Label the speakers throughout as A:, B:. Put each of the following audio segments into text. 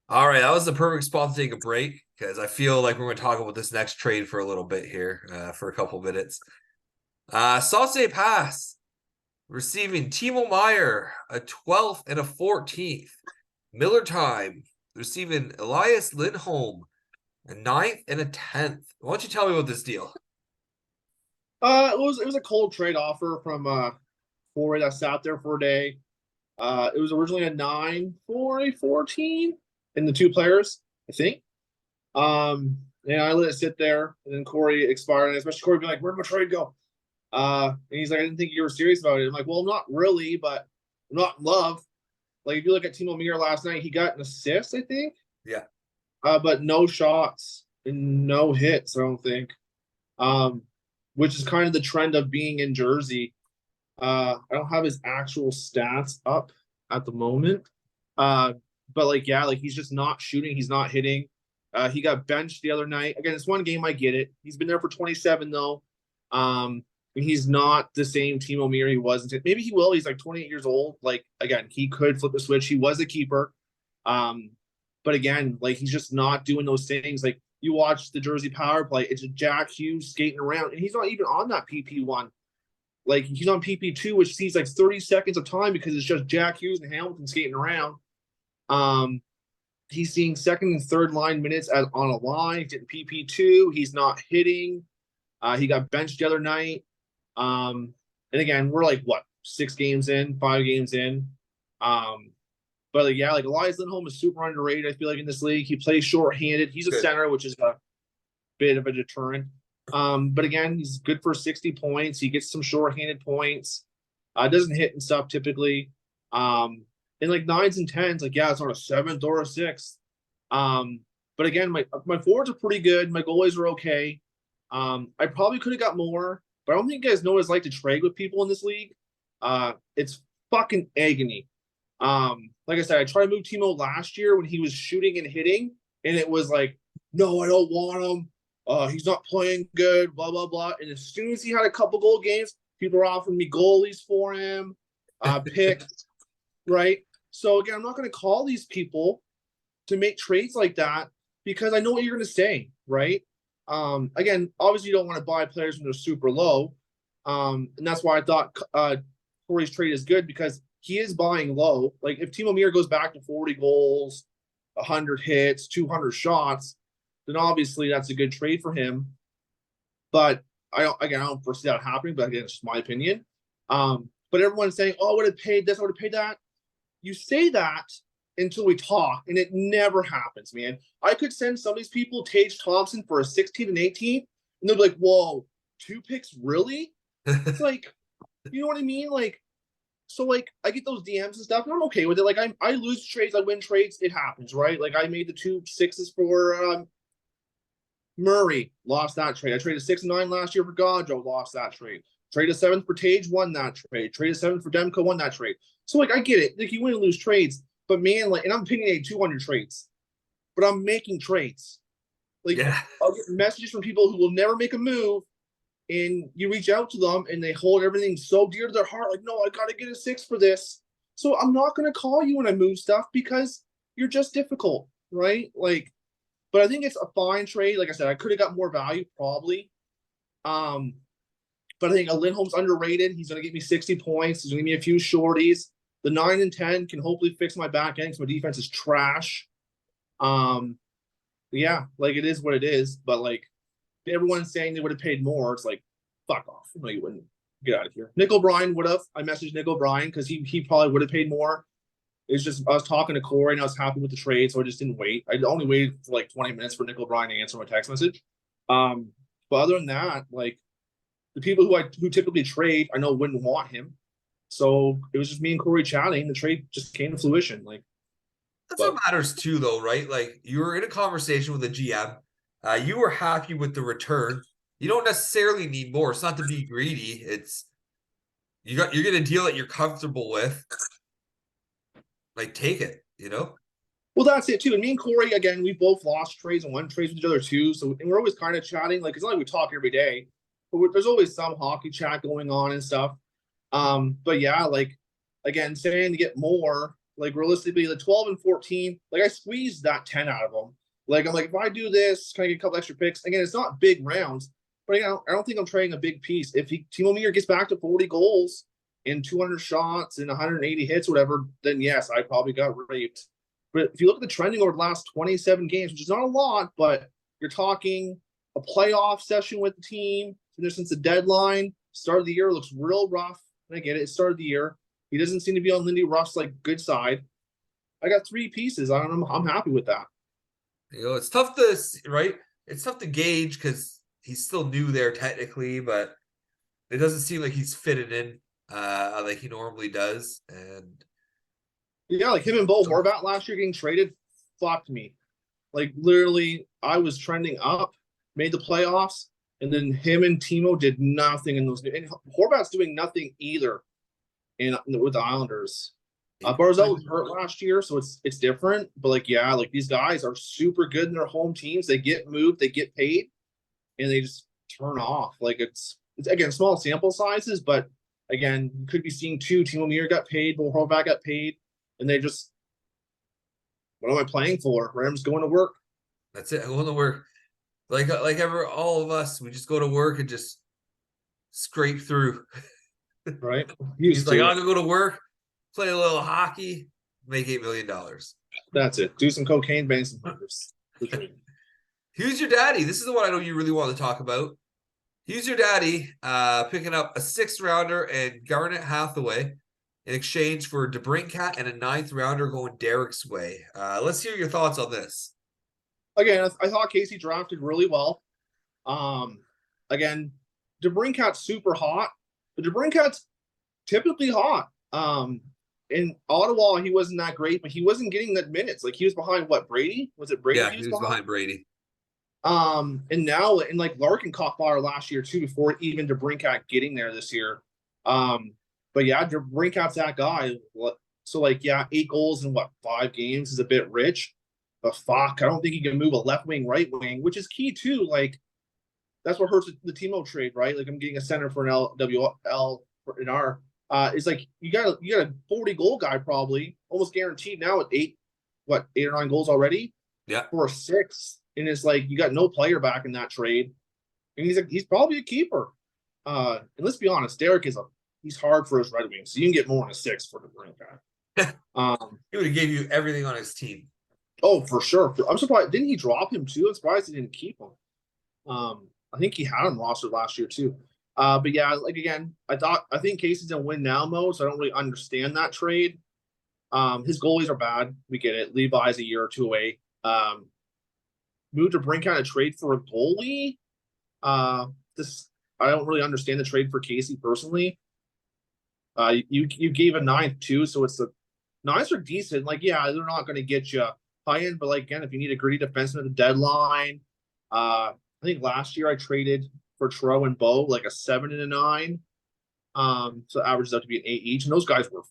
A: All right, that was the perfect spot to take a break because I feel like we're going to talk about this next trade for a little bit here, for a couple minutes. Sauce Pass receiving Timo Meyer, a 12th and a 14th. Miller Time receiving Elias Lindholm, a ninth and a 10th. Why don't you tell me about this deal?
B: It was a cold trade offer from Corey that sat there for a day. It was originally a 9 for a 14 in the two players, I think. And I let it sit there, and then Corey expired, and especially Corey being like, "Where'd my trade go?" And he's like, "I didn't think you were serious about it." I'm like, "Well, I'm not really, but I'm not in love." Like if you look at Timo Meyer last night, he got an assist, I think,
A: Yeah,
B: but no shots and no hits. I don't think. Um, which is kind of the trend of being in Jersey. I don't have his actual stats up at the moment. Uh, but like, yeah, like he's just not shooting. He's not hitting. He got benched the other night. Again, it's one game. I get it. He's been there for 27 though. And he's not the same Timo Meyer he was. Maybe he will. He's like 28 years old. Like again, he could flip the switch. He was a keeper. Um, but again, like he's just not doing those things. Like you watch the Jersey power play, it's a Jack Hughes skating around, and he's not even on that PP1. Like he's on PP2, which sees like 30 seconds of time because it's just Jack Hughes and Hamilton skating around. Um, he's seeing second and third line minutes on a line. He's getting PP2. He's not hitting. He got benched the other night. And again, we're like what 6 games in, 5 games in. Um, but like, yeah, like Elias Lindholm is super underrated. I feel like in this league, he plays short-handed. He's a
A: good.
B: center, which is a bit of a deterrent. But again, he's good for 60 points. He gets some short-handed points. Doesn't hit and stuff typically. And like nines and tens, like yeah, it's not a seventh or a sixth. Um, but again, my forwards are pretty good. My goalies are okay. I probably could have got more, but I don't think you guys know what it's like to trade with people in this league. It's fucking agony. Like I said, I tried to move Timo last year when he was shooting and hitting, and it was like, no, I don't want him. He's not playing good, blah, blah, blah. And as soon as he had a couple goal games, people are offering me goalies for him, picks, right? So again, I'm not going to call these people to make trades like that because I know what you're going to say, right? Again, obviously you don't want to buy players when they're super low. And that's why I thought Corey's trade is good because he is buying low. Like if Timo Meyer goes back to 40 goals, 100 hits, 200 shots, then obviously that's a good trade for him. But I don't foresee that happening. But again, it's just my opinion. But everyone's saying, "Oh, I would have paid this, I would have paid that." You say that until we talk, and it never happens, man. I could send some of these people Tage Thompson for a 16 and 18, and they'll be like, "Whoa, 2 picks, really?" Like, you know what I mean? Like, so like I get those DMs and stuff, and I'm okay with it. Like I lose trades, I win trades, it happens, right? Like I made the 2 6s for Murray, lost that trade. I traded 6 and 9 last year for Gaudreau, lost that trade. Traded 7th for Tage, won that trade. Traded 7th for Demko, won that trade. So like I get it. Like you win and lose trades, but man, like, and I'm opinionating 200 trades, but I'm making trades. Like
A: Yeah.
B: I'll get messages from people who will never make a move, and you reach out to them and they hold everything so dear to their heart. Like, no, I got to get a 6 for this. So I'm not going to call you when I move stuff because you're just difficult, right? Like, but I think it's a fine trade. Like I said, I could have got more value probably. Um, but I think Lindholm's underrated. He's going to get me 60 points. He's going to give me a few shorties. The 9 and 10 can hopefully fix my back end because my defense is trash. Um, yeah, like it is what it is. But like everyone's saying they would have paid more. It's like, fuck off. No, you wouldn't. Get out of here. Nick O'Brien would have. I messaged Nick O'Brien because he probably would have paid more. It's just I was talking to Corey and I was happy with the trade, so I just didn't wait. I only waited for like 20 minutes for Nick O'Brien to answer my text message. But other than that, like the people who typically trade, I know wouldn't want him. So it was just me and Corey chatting. The trade just came to fruition. Like,
A: That's what
B: but
A: matters too, though, right? Like you were in a conversation with a GM. You were happy with the return. You don't necessarily need more. It's not to be greedy. It's you're getting a deal that you're comfortable with. Like take it, you know?
B: well, that's it too. And me and Corey, again, we both lost trades and won trades with each other too. So and we're always kind of chatting. Like it's not like we talk every day, but there's always some hockey chat going on and stuff. But yeah, like again, saying to get more. Like realistically, the 12 and 14, like I squeezed that 10 out of them. Like I'm like, if I do this, can I get a couple extra picks? Again, it's not big rounds, but I don't think I'm trading a big piece. If Timo Meyer gets back to 40 goals and 200 shots and 180 hits, whatever, then yes, I probably got raped. But if you look at the trending over the last 27 games, which is not a lot, but you're talking a playoff session with the team since the deadline. Start of the year looks real rough. And I get it. It's start of the year. He doesn't seem to be on Lindy Ruff's like good side. I got 3 pieces. I'm happy with that.
A: It's tough to right. It's tough to gauge because he's still new there technically, but it doesn't seem like he's fitted in like he normally does. And
B: yeah, like him and Bo Horvat last year getting traded fucked me. Like literally, I was trending up, made the playoffs, and then him and Timo did nothing in those. And Horvat's doing nothing either with the Islanders. Barzal was hurt last year, so it's different. But like, yeah, like these guys are super good in their home teams. They get moved, they get paid, and they just turn off. Like it's again small sample sizes, but again, you could be seeing 2. Timo Meyer got paid, Bo Horvat got paid, and they just, what am I playing for? Right, I'm just going to work.
A: That's it. I'm going to work. Like all of us, we just go to work and just scrape through.
B: Right.
A: He's like, I'm gonna go to work, play a little hockey, make $8 million.
B: That's it. Do some cocaine, bang some hunters.
A: Who's your daddy? This is the one I know you really want to talk about. Who's your daddy picking up a 6th rounder and Garnet Hathaway in exchange for DeBrincat and a 9th rounder going Derek's way. Let's hear your thoughts on this.
B: Again, I thought Casey drafted really well. Again, DeBrincat's super hot, but DeBrincat's typically hot. In Ottawa, he wasn't that great, but he wasn't getting that minutes. Like he was behind what, Brady? Was it Brady?
A: Yeah, he was behind Brady.
B: And now, and like Larkin caught fire last year too, before even DeBrincat getting there this year. But yeah, DeBrincat's that guy. So like, yeah, 8 goals in what, 5 games is a bit rich. But fuck, I don't think he can move a left wing, right wing, which is key too. Like that's what hurts the Timo trade, right? Like I'm getting a center for an LWL in our. It's like you got a 40 goal guy probably almost guaranteed now with 8 or 9 goals already.
A: Yeah,
B: for a 6, and it's like you got no player back in that trade, and he's probably a keeper. And let's be honest, Derek he's hard for his Red Wings, so you can get more than a 6 for the DeBrincat.
A: He would have gave you everything on his team.
B: Oh, for sure. I'm surprised. Didn't he drop him too? I'm surprised he didn't keep him. I think he had him rostered last year too. But yeah, like again, I think Casey's in win now mode, so I don't really understand that trade. His goalies are bad. We get it. Levi's a year or 2 away. Moved to DeBrincat a trade for a goalie. This I don't really understand the trade for Casey personally. You gave a 9th too, so it's the 9s are decent. Like yeah, they're not going to get you high end, but like again, if you need a gritty defenseman at the deadline, I think last year I traded for Tro and Bo like a 7 and a 9. So it averages out to be an 8 each, and those guys were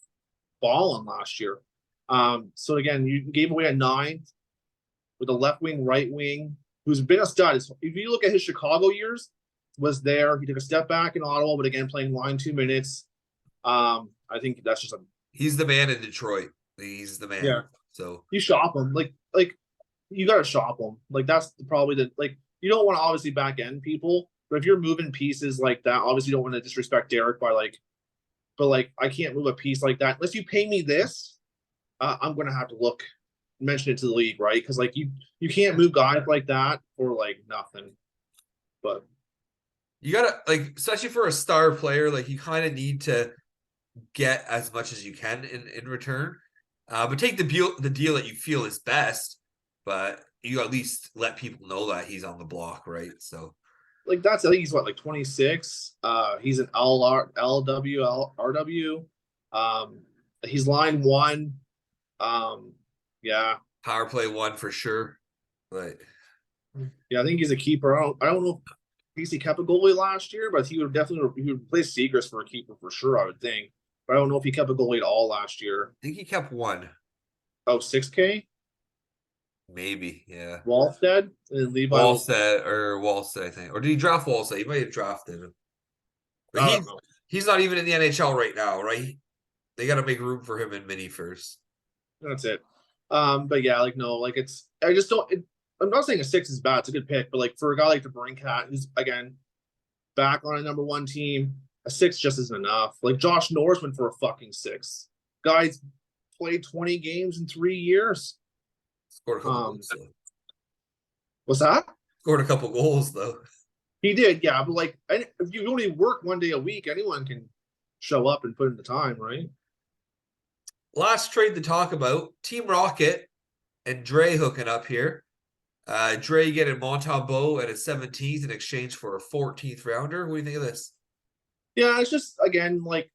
B: balling last year. So again, you gave away a 9 with a left wing, right wing, who's been a stud. If you look at his Chicago years, was there. He took a step back in Ottawa, but again, playing line 2 minutes. I think that's just
A: he's the man in Detroit. He's the man.
B: Yeah.
A: So
B: you shop him. Like you gotta shop him. Like that's probably you don't want to obviously back end people, but if you're moving pieces like that, obviously you don't want to disrespect Derek by but I can't move a piece like that unless you pay me this. I'm gonna have to mention it to the league, right? Because you can't move guys like that for nothing. But
A: you gotta especially for a star player, you kind of need to get as much as you can in return. But take the deal that you feel is best, but you at least let people know that he's on the block, right? So
B: I think he's 26. He's an LWRW. He's line 1. Yeah.
A: Power play 1 for sure. But
B: yeah, I think he's a keeper. I don't know if Casey kept a goalie last year, but he would replace Seagrass for a keeper for sure, I would think. But I don't know if he kept a goalie at all last year.
A: I think he kept 1.
B: Oh, 6K?
A: Maybe, yeah.
B: Wallstead and Levi.
A: Wallstead, I think. Or did he draft Wallstead? He might have drafted him. He's not even in the NHL right now, right? They got to make room for him in mini first.
B: That's it. But yeah, like no, like it's I just don't. I'm not saying a 6 is bad. It's a good pick, but like for a guy like DeBrincat, who's again back on a #1 team, a 6 just isn't enough. Like Josh Norris went for a fucking 6. Guys played 20 games in 3 years.
A: Scored a couple goals, though.
B: What's that?
A: Scored a couple goals, though.
B: He did, yeah. But like, if you only work 1 day a week, anyone can show up and put in the time, right?
A: Last trade to talk about, Team Rocket and Dre hooking up here. Dre getting Montembeault at a 17th in exchange for a 14th rounder. What do you think of this?
B: Yeah, it's just again like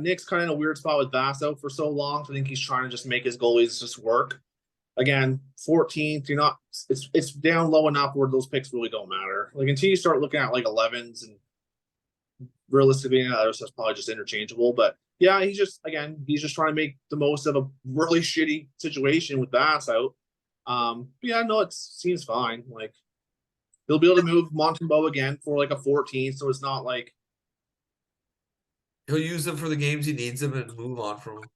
B: Nick's kind of in a weird spot with Bass out for so long. So I think he's trying to just make his goalies just work. Again, 14th, you're not it's down low enough where those picks really don't matter. Like until you start looking at like 11s and realistically, the other stuff's probably just interchangeable. But yeah, he's just trying to make the most of a really shitty situation with Bass out. But yeah, no, it seems fine. Like he'll be able to move Montembeault again for like a 14th, so it's not like
A: He'll use them for the games he needs them and move on from them.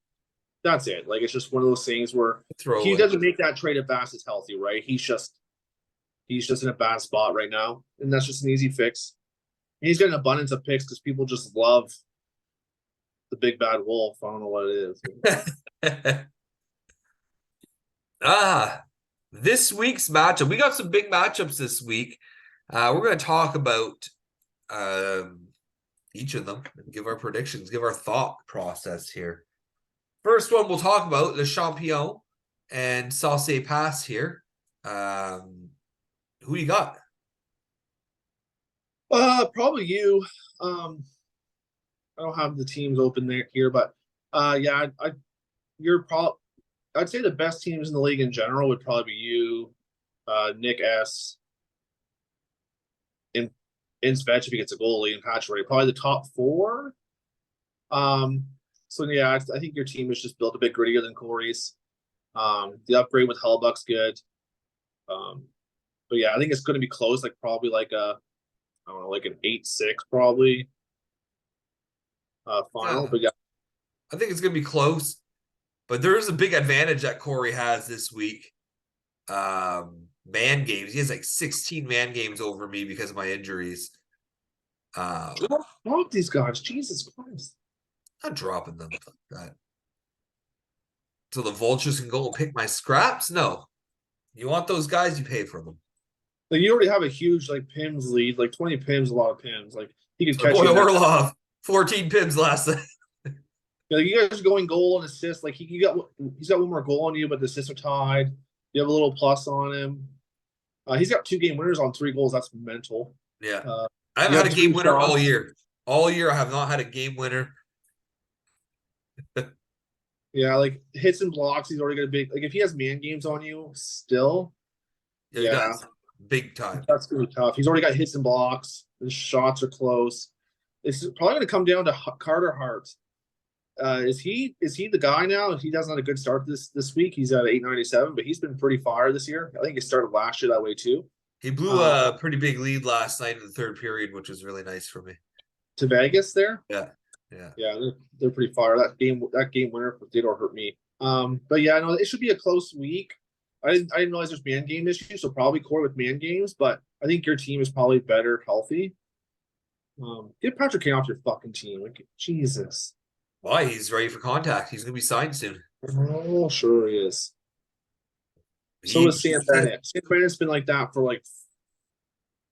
B: that's it. Like it's just one of those things where
A: Throw
B: he
A: away.
B: doesn't make that trade if Bass is healthy, right? He's just in a bad spot right now, and that's just an easy fix. And he's got an abundance of picks because people just love the big bad wolf. I don't know what it is.
A: This week's matchup. We got some big matchups this week. We're going to talk about each of them and give our predictions, give our thought process here. First one we'll talk about, the Champion and Sauce Pass here. Who you got?
B: Probably you. I don't have the teams open there here, but yeah, you're probably. I'd say the best teams in the league in general would probably be you, Nick S, in Svech if he gets a goalie, and Patchwork. Probably the top 4. So yeah, I think your team is just built a bit grittier than Corey's. The upgrade with Hellbuck's good. But yeah, I think it's going to be close. Like probably like I don't know, like an 8-6 probably. Final, but yeah,
A: I think it's going to be close. But there is a big advantage that Corey has this week. Man games. He has like 16 man games over me because of my injuries.
B: drop these guys. Jesus Christ.
A: I'm not dropping them like that. So the vultures can go and pick my scraps? No. You want those guys, you pay for them.
B: Like you already have a huge like Pims lead. Like 20 Pims, a lot of Pims. Like he could catch
A: Boy,
B: you.
A: Orlov, 14 Pims last night.
B: Like you guys are going goal and assist. Like he's got one more goal on you, but the assists are tied. You have a little plus on him. He's got 2 game winners on 3 goals. That's mental.
A: Yeah. I haven't had a game winner
B: shots.
A: all year. All year I have not had a game winner.
B: Yeah, like hits and blocks, he's already got a big like if he has man games on you still.
A: Yeah, he does. Big time.
B: That's gonna be tough. He's already got hits and blocks. His shots are close. It's probably gonna come down to Carter Hart. Is he the guy now? He doesn't have a good start this week. He's at 897, but he's been pretty fire this year. I think he started last year that way too.
A: He blew a pretty big lead last night in the third period, which was really nice for me.
B: To Vegas there.
A: Yeah.
B: They're pretty fire. That game winner did or hurt me. But yeah, no, it should be a close week. I didn't realize there's man game issues, so probably core with man games. But I think your team is probably better healthy. Get Patrick Kane off your fucking team. Like Jesus.
A: Why? He's ready for contact. He's gonna be signed soon.
B: Oh, sure he is. So is Sam Bennett. Sam Bennett's been like that for like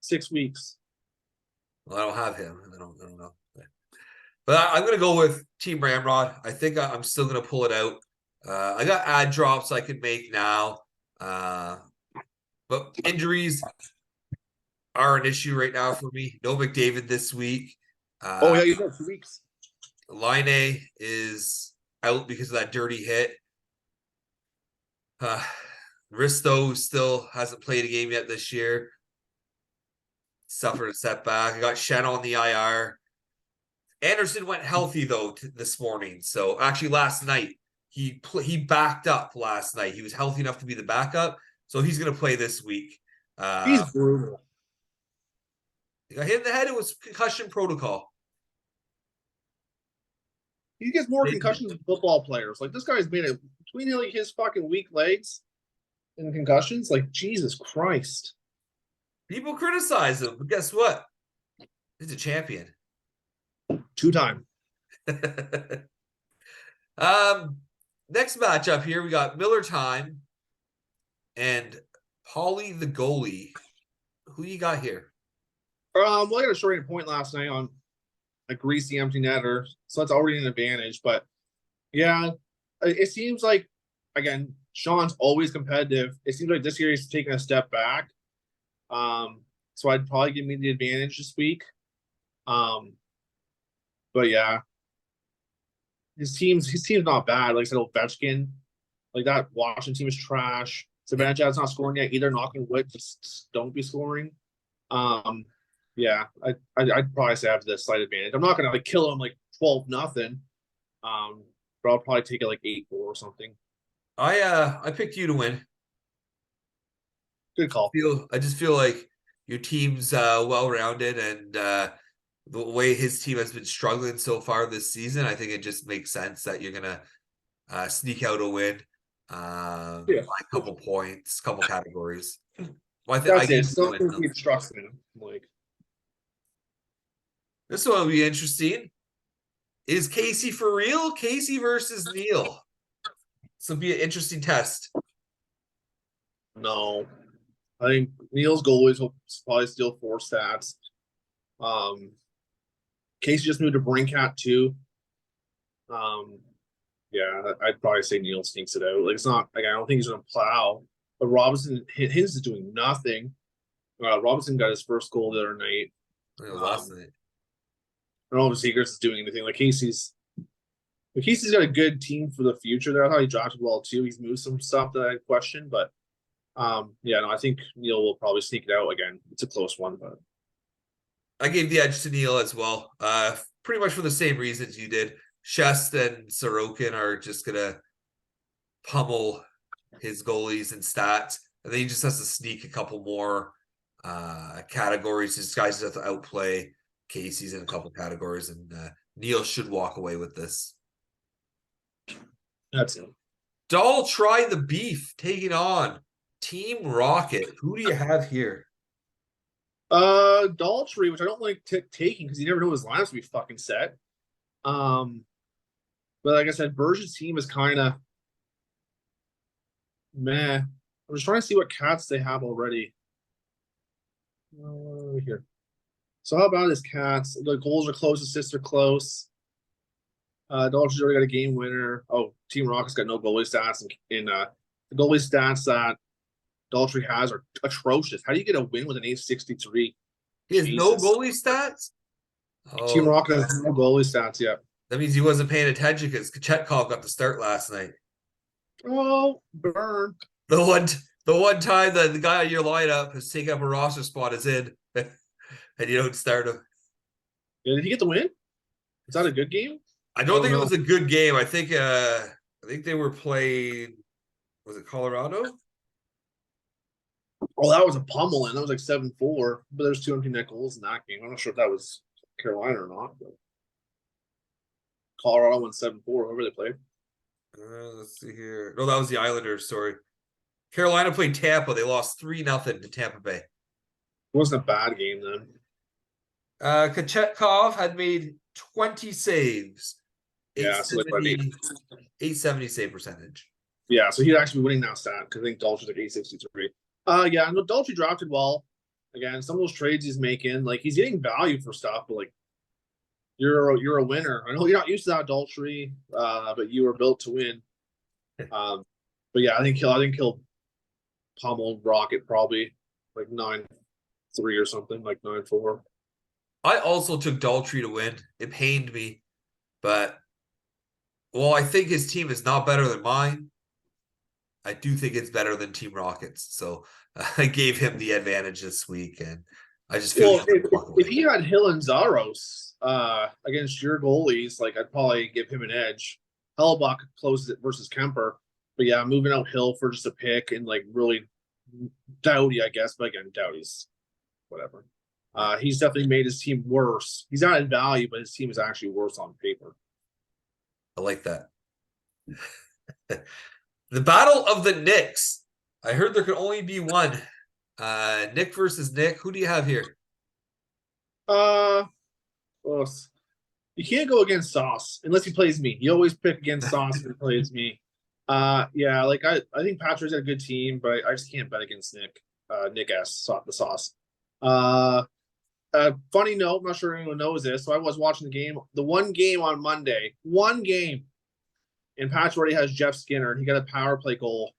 B: 6 weeks.
A: Well, I don't have him. I don't know. But I'm gonna go with Team Ramrod. I think I'm still gonna pull it out. I got ad drops I could make now. But injuries are an issue right now for me. No McDavid this week.
B: You got 2 weeks.
A: Line is out because of that dirty hit. Risto still hasn't played a game yet this year. Suffered a setback. I got Shannon on the IR. Anderson went healthy though this morning. So actually last night he backed up last night. He was healthy enough to be the backup. So he's going to play this week.
B: He's brutal.
A: He got hit in the head. It was concussion protocol.
B: He gets more concussions than football players. Like this guy's made it between like his fucking weak legs and concussions. Like Jesus Christ.
A: People criticize him, but guess what? He's a champion.
B: 2-time.
A: Next matchup here, we got Miller Time and Polly the goalie. Who you got here?
B: Well, I got a short point last night on a greasy empty netter, so that's already an advantage. But yeah, it seems like again, Sean's always competitive. It seems like this year he's taking a step back. So I'd probably give me the advantage this week. But yeah, his team's not bad. Like I said, Ovechkin, like that Washington team is trash. Zibanejad's not scoring yet either. Knocking wood, just don't be scoring. Yeah, I'd probably say I have the slight advantage. I'm not gonna like kill him like 12-0. But I'll probably take it like 8-4 or something.
A: I picked you to win.
B: Good call.
A: I just feel like your team's well rounded, and the way his team has been struggling so far this season, I think it just makes sense that you're gonna sneak out a win, by a couple points, couple categories. Well,
B: That's it. Something to keep trusting him. Like
A: this one will be interesting. Is Casey for real? Casey versus Neil. This will be an interesting test.
B: no, I think Neil's goalies will probably steal 4 stats. Casey just moved to Brinkat too. Yeah, I'd probably say Neil sneaks it out. Like it's not like I don't think he's gonna plow. But Robinson, his is doing nothing. Robinson got his first goal the other night.
A: Last night.
B: I don't know if Zegers is doing anything. Like Casey's got a good team for the future there. I thought he drafted well too. He's moved some stuff that I questioned, but yeah, no, I think Neil will probably sneak it out again. It's a close one, but
A: I gave the edge to Neil as well. Pretty much for the same reasons you did. Shest and Sorokin are just gonna pummel his goalies and stats, and then he just has to sneak a couple more categories. His guys have to outplay Casey's in a couple categories, and Neil should walk away with this.
B: that's it.
A: Dahl try the beef, taking on Team Rocket. Who do you have here?
B: Daltrey, which I don't like taking because you never know his lines will be fucking set. But like I said, Berge's team is kind of meh. I'm just trying to see what cats they have already. Here. So how about his cats? The goals are close, assists are close. Daltrey's already got a game winner. Oh, Team Rocket's got no goalie stats, and the goalie stats that Daltrey has are atrocious. How do you get a win with an 863?
A: He has no goalie stats?
B: Team Rocket has no goalie stats yet.
A: That means he wasn't paying attention because Kachetkov got the start last night.
B: Oh, burn.
A: The one time that the guy on your lineup has taken up a roster spot is in, and you don't start him.
B: Yeah, did he get the win? Is that a good game?
A: I don't think it was a good game. I think they were playing. Was it Colorado?
B: Oh, that was a pummeling. That was like 7-4. But there's 2 empty net goals in that game. I'm not sure if that was Carolina or not. But Colorado won 7-4. Whoever they played.
A: Let's see here. No, that was the Islanders. Sorry. Carolina played Tampa. They lost 3-0 to Tampa Bay.
B: It wasn't a bad game then.
A: Kachetkov had made 20 saves.
B: Yeah,
A: 870 save percentage.
B: Yeah, so he'd actually be winning that stat because I think Daltrey's like 863. Yeah, no, Daltrey drafted well. Again, some of those trades he's making, like he's getting value for stuff, but like you're a winner. I know you're not used to that, Daltrey, but you were built to win. But yeah, I think he'll pummel Rocket probably like 9-3 or something, like 9-4.
A: I also took Daltrey to win. It pained me, but I think his team is not better than mine. I do think it's better than Team Rockets, so I gave him the advantage this week, and I just feel
B: if he had Hill and Zaros against your goalies, like I'd probably give him an edge. Hellebuyck closes it versus Kemper, but yeah, moving out Hill for just a pick and like really Doughty, I guess, but again, Doughty's whatever. He's definitely made his team worse. He's not in value, but his team is actually worse on paper.
A: I like that. The Battle of the Knicks. I heard there could only be one. Nick versus Nick. Who do you have here?
B: Well, you can't go against Sauce unless he plays me. You always pick against Sauce if he plays me. Yeah, like I think Patrick's got a good team, but I just can't bet against Nick. Nick S. The Sauce. Funny note, I'm not sure anyone knows this. So I was watching the one game on Monday, and Patrick already has Jeff Skinner, and he got a power play goal,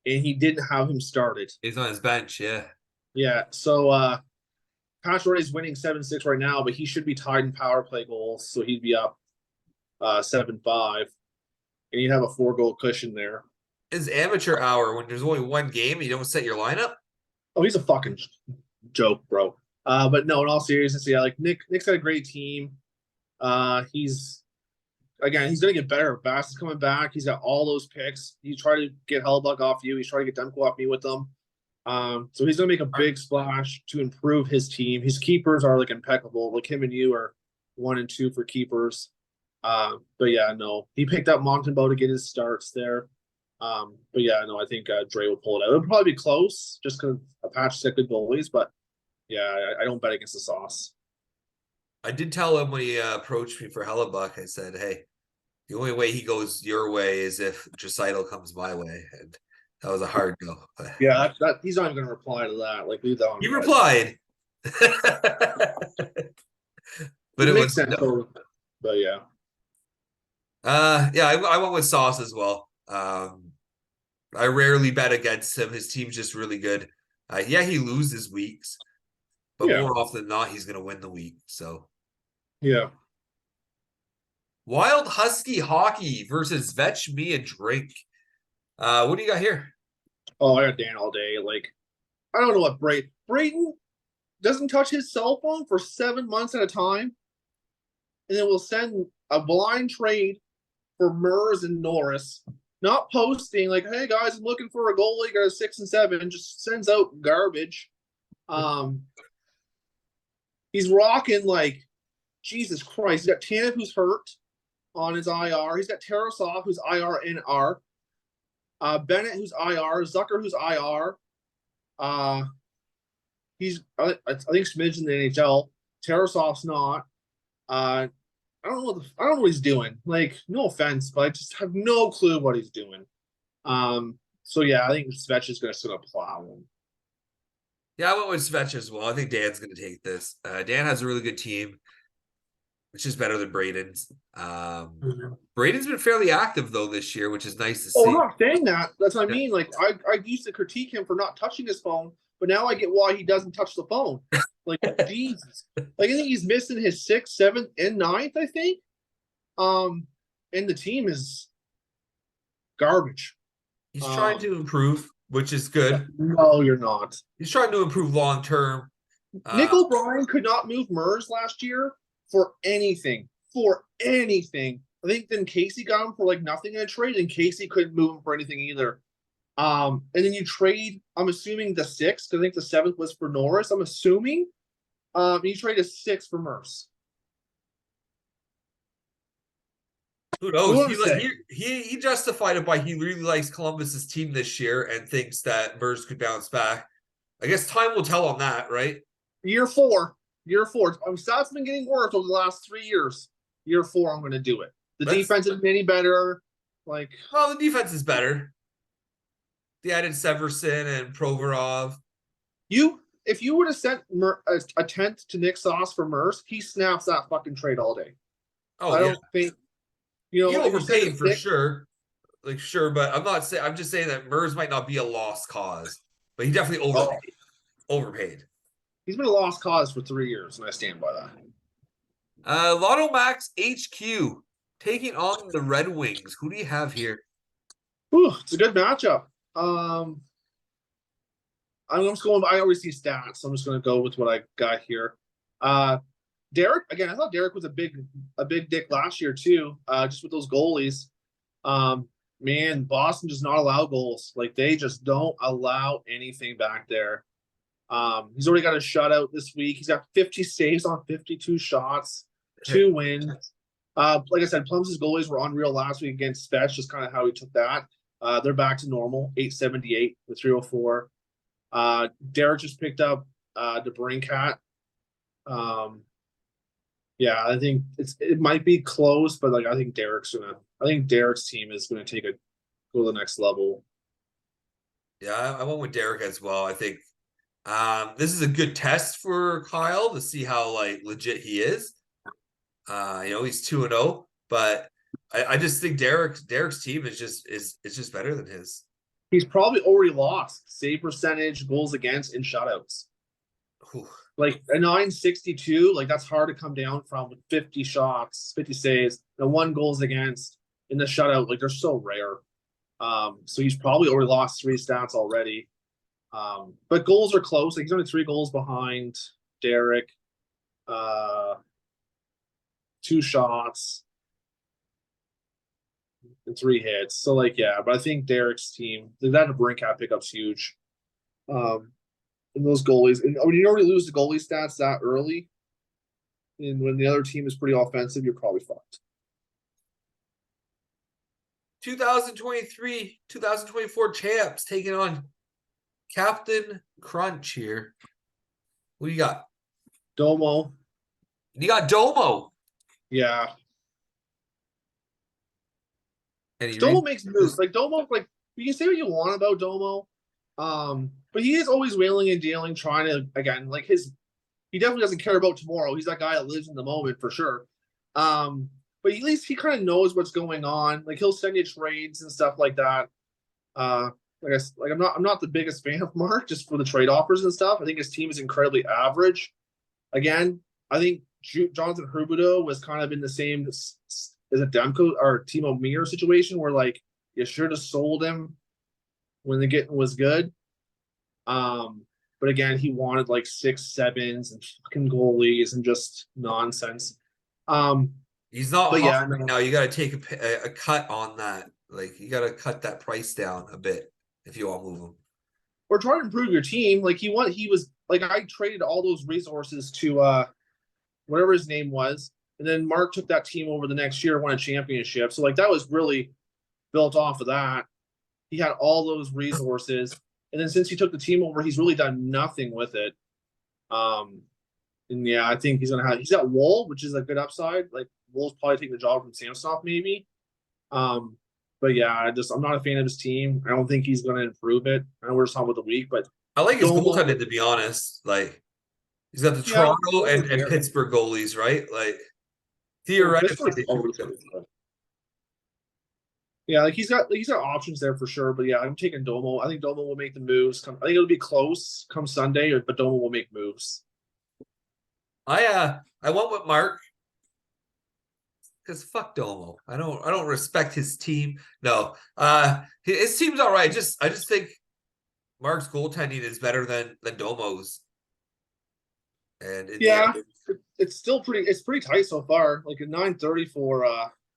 B: and he didn't have him started.
A: He's on his bench, yeah.
B: Yeah, so Patrick is winning 7-6 right now, but he should be tied in power play goals, so he'd be up 7-5, and you'd have a 4-goal cushion there.
A: His amateur hour when there's only one game, you don't set your lineup.
B: Oh, he's a fucking joke, bro. But no, in all seriousness, yeah, like Nick's got a great team. He's gonna get better. Bass is coming back. He's got all those picks. He tried to get Hellbuck off you. He's trying to get Demko off me with them. So he's gonna make a big splash to improve his team. His keepers are like impeccable. Like him and you are 1 and 2 for keepers. But yeah, no, he picked up Montembeau to get his starts there. But yeah, no, I think Dre will pull it out. It'll probably be close just because Apache's got good goalies, but yeah, I don't bet against the Sauce.
A: I did tell him when he approached me for Hellebuck, I said, hey, the only way he goes your way is if Draisaitl comes my way. And that was a hard go.
B: Yeah, he's not even going to reply to that. Like, leave that on.
A: He replied. But it
B: makes
A: was
B: sense.
A: no.
B: But yeah.
A: Yeah, I went with Sauce as well. I rarely bet against him. His team's just really good. Yeah, he loses weeks, but more often than not, he's going to win the week. So,
B: yeah.
A: Wild Husky Hockey versus Vetch, Me, and Drink. What do you got here?
B: Oh, I got Dan all day. Like, I don't know what Brayton doesn't touch his cell phone for 7 months at a time, and then will send a blind trade for Mers and Norris. Not posting like, "Hey guys, I'm looking for a goalie. Got a 6 and 7." Just sends out garbage. He's rocking like Jesus Christ. He's got Tanev who's hurt on his IR. He's got Tarasov who's IR and R. Bennett who's IR. Zucker who's IR. I think Smidge in the NHL. Tarasov's not. I don't know what he's doing. Like, no offense, but I just have no clue what he's doing. So yeah, I think Svetch is going to sort of plow him.
A: Yeah, I went with Svetch as well. I think Dan's going to take this. Dan has a really good team, which is better than Braden's. Braden's been fairly active though this year, which is nice to see.
B: I'm not saying that. That's what I mean. Like I used to critique him for not touching his phone, but now I get why he doesn't touch the phone. Like Jesus. Like I think he's missing his 6th, 7th, and 9th, I think. And the team is garbage.
A: He's trying to improve, which is good.
B: No, you're not.
A: He's trying to improve long term.
B: Nick O'Brien could not move Mers last year for anything. I think then Casey got him for like nothing in a trade, and Casey couldn't move him for anything either. And then you trade, I'm assuming the 6th, because I think the 7th was for Norris. I'm assuming. You trade a 6 for Mers.
A: Who knows? He justified it by he really likes Columbus's team this year and thinks that Mers could bounce back. I guess time will tell on that, right?
B: Year 4. Stats been getting worse over the last 3 years. Year 4, I'm going to do it. The defense isn't any better. Well,
A: the defense is better. They added Severson and Provorov.
B: If you would have sent a 10th to Nick Sauce for Mers, he snaps that fucking trade all day. I don't think
A: he overpaid for sure. Like sure, but I'm just saying that Mers might not be a lost cause, but he definitely overpaid.
B: He's been a lost cause for 3 years, and I stand by that.
A: Lotto Max HQ taking on the Red Wings. Who do you have here?
B: Ooh, it's a good matchup. I'm just going. I always see stats, so I'm just going to go with what I got here. Derek, again, I thought Derek was a big dick last year too. Just with those goalies. Man, Boston does not allow goals. Like they just don't allow anything back there. He's already got a shutout this week. He's got 50 saves on 52 shots, 2 wins. Like I said, Plum's goalies were unreal last week against Fetch, just kind of how he took that. They're back to normal, 878 with 304. Derek just picked up DeBrincat. Yeah, I think it might be close, but like I think Derek's team is gonna go to the next level.
A: Yeah, I went with Derek as well. I think this is a good test for Kyle to see how like legit he is. He's 2-0, but I just think Derek's team is just better than his.
B: He's probably already lost save percentage, goals against, and shutouts.
A: Whew.
B: Like a 962, like that's hard to come down from with 50 shots, 50 saves, and 1 goals against in the shutout. Like they're so rare. So he's probably already lost 3 stats already. But goals are close. Like he's only 3 goals behind Derek. 2 shots and 3 hits. So like yeah, but I think Derek's team, that Brinkat pickup's huge. And those goalies, and when you already lose the goalie stats that early, and when the other team is pretty offensive, you're probably fucked.
A: 2023, 2024 champs taking on Captain Crunch here. What do you got?
B: Domo.
A: You got Domo.
B: Yeah.
A: Any
B: Domo
A: reason?
B: makes moves. Like Domo, like you can say what you want about Domo. But he is always wheeling and dealing, trying to again, like he definitely doesn't care about tomorrow. He's that guy that lives in the moment for sure. But at least he kind of knows what's going on. Like he'll send you trades and stuff like that. Like I'm not the biggest fan of Mark just for the trade offers and stuff. I think his team is incredibly average. Again, I think Jonathan Huberdeau was kind of in the same as a Demko or Timo Meyer situation where like you should have sold him when the getting was good. But again, he wanted like 6-7s and fucking goalies and just nonsense.
A: He's not
B: but
A: hot
B: yeah,
A: right now. You got to take a cut on that. Like you got to cut that price down a bit if you want to move him.
B: Or try to improve your team. Like he was like I traded all those resources to whatever his name was, and then Mark took that team over the next year, won a championship. So like that was really built off of that. He had all those resources, and then since he took the team over, he's really done nothing with it. And yeah, I think he's got Wool, which is a good upside. Like Wool's probably taking the job from Samsonov, maybe. But yeah, I'm not a fan of his team. I don't think he's going to improve it. I know we're just talking about the week, but
A: I like his goaltending to be honest. Like he's got the Toronto and Pittsburgh goalies, right? Like theoretically,
B: yeah, like he's got options there for sure. But yeah, I'm taking Domo. I think Domo will make the moves. I think it'll be close come Sunday, but Domo will make moves.
A: I went with Mark because fuck Domo. I don't respect his team. No, his team's all right. I just think Mark's goaltending is better than Domo's. And
B: yeah, it's still pretty tight so far. Like a 930 for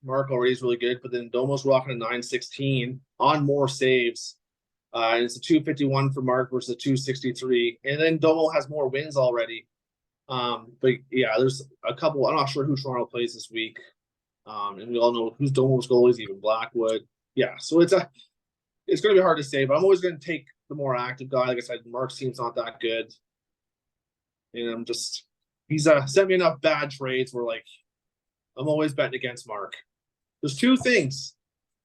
B: Mark already is really good, but then Domo's rocking a 916 on more saves. And it's a 251 for Mark versus a 263. And then Domo has more wins already. But yeah, there's a couple. I'm not sure who Toronto plays this week. And we all know who's Domo's goalies, even Blackwood. Yeah, so it's going to be hard to say, but I'm always going to take the more active guy. Like I said, Mark's team's not that good. And he's sent me enough bad trades where like I'm always betting against Mark. There's 2 things.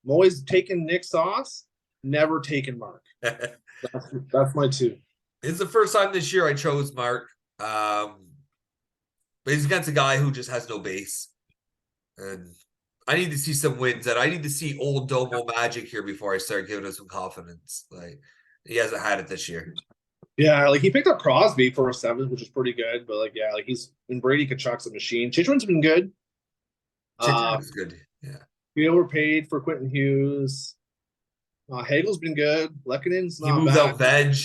B: I'm always taking Nick Sauce, never taking Mark. That's my 2.
A: It's the first time this year I chose Mark. But he's against a guy who just has no base. And I need to see some wins, and I need to see old Domo magic here before I start giving him some confidence. Like he hasn't had it this year.
B: Yeah, like he picked up Crosby for a 7, which is pretty good. But like, yeah, like and Brady Kachuk's a machine. Chychrun's been good.
A: Chychrun's good. Yeah.
B: We overpaid for Quentin Hughes. Hagel's been good. Lekkonen's not bad.
A: He moved out Veg,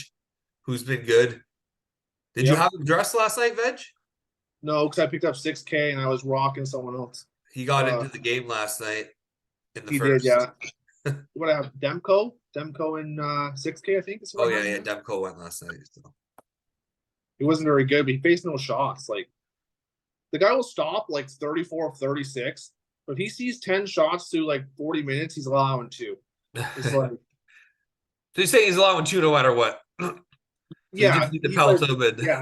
A: who's been good. Did you have him dressed last night, Veg?
B: No, because I picked up 6K and I was rocking someone else.
A: He got into the game last night in the
B: he
A: first.
B: Did, yeah. What I have, Demko in 6K, I think.
A: Oh yeah, Demko went last night. So.
B: He wasn't very good, but he faced no shots. Like the guy will stop like 34 of 36 If he sees 10 shots through like 40 minutes, he's allowing 2. It's like,
A: So you're saying he's allowing 2 no matter what. So you
B: yeah,
A: just need to
B: he's like,
A: pelt him and
B: yeah,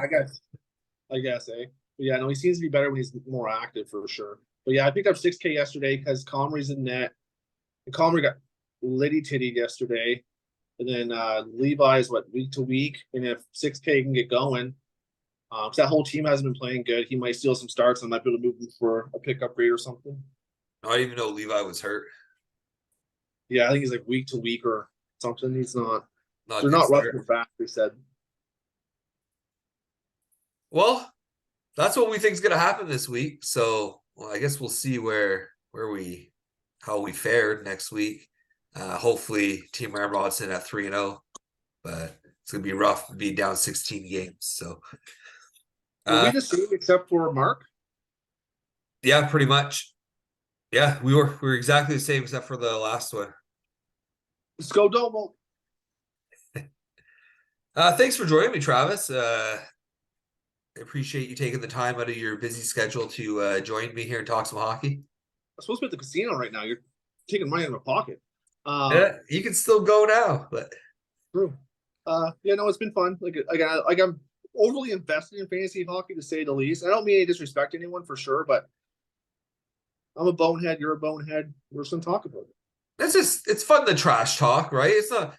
B: I guess, eh? But yeah, no, he seems to be better when he's more active for sure. But yeah, I picked up 6K yesterday because Comrie's in net. And Comrie got litty titty yesterday. And then Levi's week to week. And if 6K can get going, because that whole team hasn't been playing good, he might steal some starts and might be able to move him for a pickup grade or something.
A: I didn't even know Levi was hurt.
B: Yeah, I think he's like week to week or something. He's not.
A: Not
B: They're
A: good
B: not rushing
A: start.
B: him back, they said.
A: Well, that's what we think is going to happen this week. So, well, I guess we'll see how we fared next week. Hopefully, Team Ramrod's in at 3-0, but it's going to be rough to be down 16 games. So,
B: Were we the same except for Mark?
A: yeah, pretty much. Yeah, we were exactly the same except for the last one.
B: Let's go Domo.
A: Thanks for joining me, Travis. I appreciate you taking the time out of your busy schedule to join me here and talk some hockey.
B: I'm supposed to be at the casino right now. You're taking money out of my pocket.
A: Yeah, you can still go now, but
B: True. Yeah, no, it's been fun. I'm overly invested in fantasy hockey to say the least. I don't mean any disrespect to anyone for sure, but I'm a bonehead. You're a bonehead. We're just gonna talk about it.
A: it's fun to trash talk, right? It's not.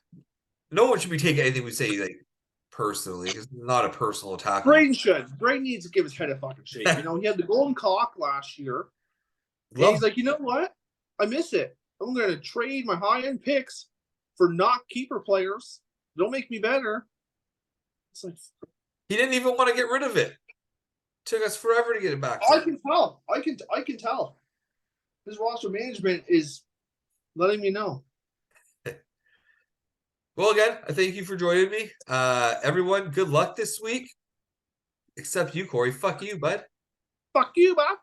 A: No one should be taking anything we say like personally. It's not a personal attack.
B: Braden should. Braden needs to give his head a fucking shake. You know, he had the golden cock last year. And he's like, you know what? I miss it. I'm going to trade my high-end picks for not keeper players. Don't make me better. It's like
A: he didn't even want to get rid of it. Took us forever to get it back.
B: I can tell. I can tell. His roster management is letting me know.
A: Well, again, I thank you for joining me. Everyone, good luck this week. Except you, Corey. Fuck you, bud.
B: Fuck you, bud.